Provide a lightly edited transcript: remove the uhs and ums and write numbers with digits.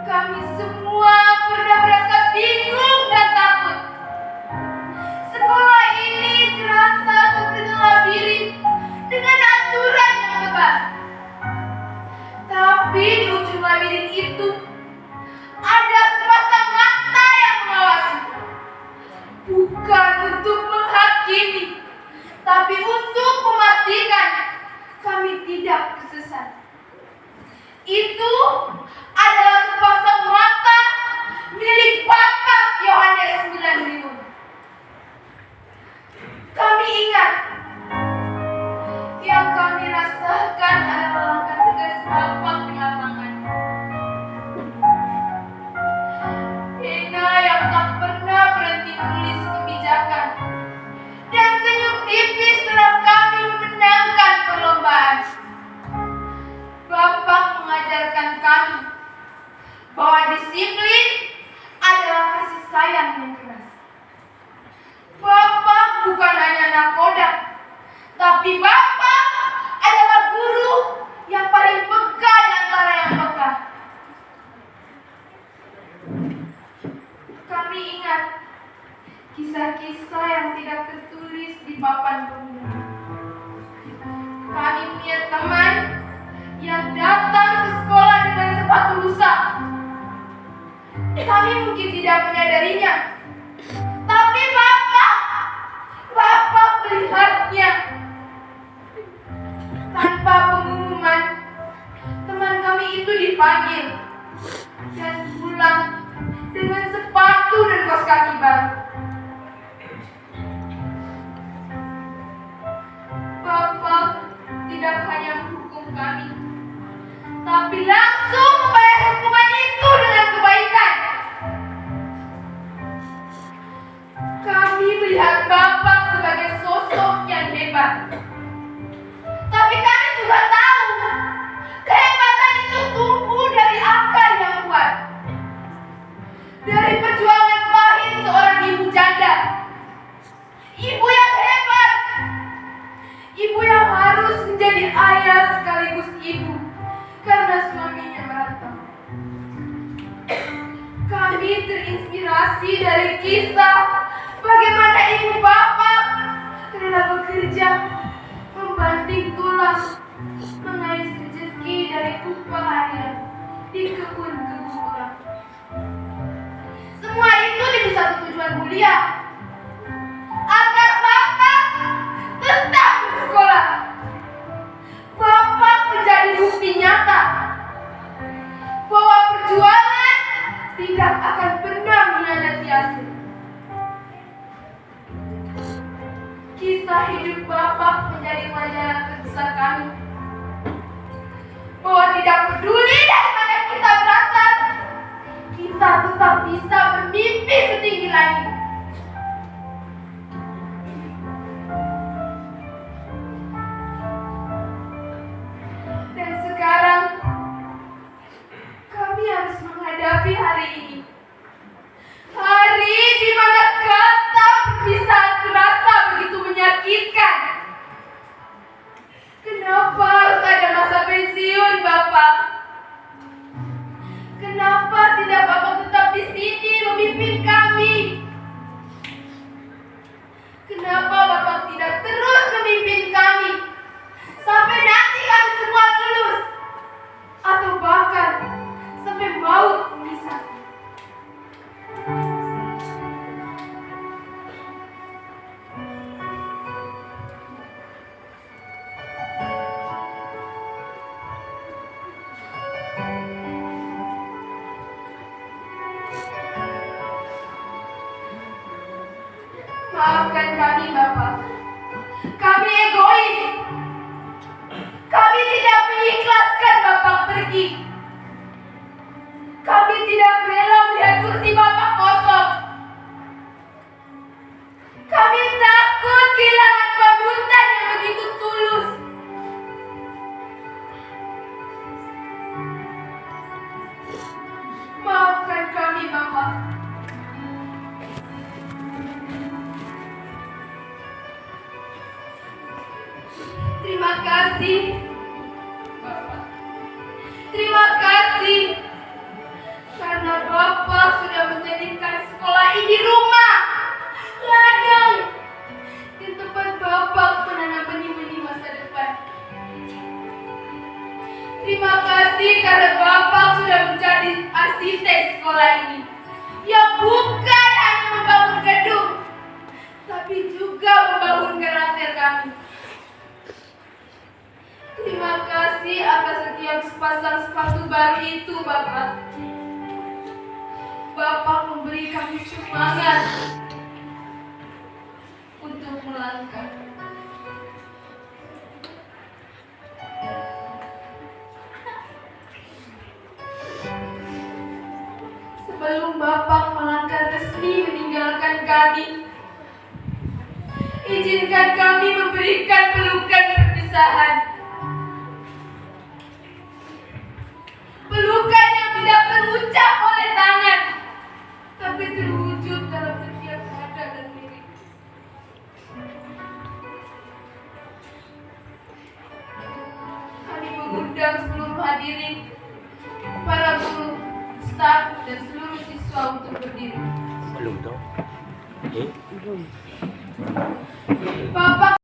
Kami semua pernah merasa bingung dan takut. Sekolah ini terasa seperti labirin dengan aturan yang ketat. Tapi di ujung labirin itu ada sepasang mata yang mengawasi. Bukan untuk menghakimi, tapi untuk memastikan kami tidak tersesat. Itu adalah sepasang mata milik Bapak Yohanes 9000. Kami ingat yang kami rasakan adalah langkah tegas Bapak di lapangan. Pena yang tak pernah berhenti menulis kebijakan dan senyum tipis setelah kami memenangkan perlombaan. Bapak mengajarkan kami bahwa disiplin adalah kasih sayang yang keras. Bapak bukan hanya nakoda, tapi Bapak adalah guru yang paling peka di antara yang peka. Kami ingat kisah-kisah yang tidak tertulis di papan pembunuh. Kami punya teman yang datang ke sekolah dengan sepatu rusak. Kami mungkin tidak menyadarinya, tapi Bapak melihatnya. Tanpa pengumuman, teman kami itu dipanggil dan pulang dengan sepatu dan kaos kaki baru. Bapak tidak hanya menghukum kami, tapi langsung membayar hukuman itu dengan kebaikan. Kami melihat Bapak sebagai sosok yang hebat. Tapi kami juga tahu kehebatan itu tumbuh dari akar yang kuat. Dari perjuangan pahit seorang ibu janda. Ibu yang hebat. Ibu yang harus menjadi ayah sekaligus ibu karena suaminya merantau. Kami terinspirasi dari kisah bagaimana ibu Bapak rela bekerja, membanting tulang, mengais rezeki dari upah harian di kebun-kebun orang. Semua itu demi satu tujuan mulia, agar Bapak tetap bersekolah. Bapak menjadi bukti nyata bahwa perjuangan tidak akan pernah mengkhianati hasil. Kisah hidup Bapak menjadi pelajaran terbesar kami bahwa tidak peduli dari mana kita berasal, kita tetap bisa bermimpi setinggi langit. Dan sekarang kami harus menghadapi hari ini. Hari di mana kata perpisahan terasa begitu menyakitkan. Kenapa harus ada masa pensiun, Bapak? Kenapa tidak Bapak tetap di sini memimpin kami? Kenapa Bapak tidak terus memimpin kami sampai nanti kami semua lulus? Atau bahkan sampai maut memisahkan? Maafkan kami, Bapak. Kami egois. Kami tidak mengikhlaskan Bapak pergi. Kami tidak rela melihat kursi Bapak kosong. Kami takut kehilangan panutan yang begitu tulus. Maafkan kami, Bapak. Terima kasih, Bapak. Terima kasih sekolah ini yang bukan hanya membangun gedung, tapi juga membangun karakter kami. Terima kasih atas setiap sepasang sepatu baru itu, Bapak. Bapak memberi kami semangat untuk melangkah. Sebelum Bapak melangkah resmi meninggalkan kami, izinkan kami memberikan pelukan perpisahan. Pelukan yang tidak terucap oleh tangan, tapi terwujud dalam setiap nada dan lirik. Kami mengundang seluruh hadirin, para guru, staf, dan seluruh siswa untuk berdiri. Belum dong. Bapak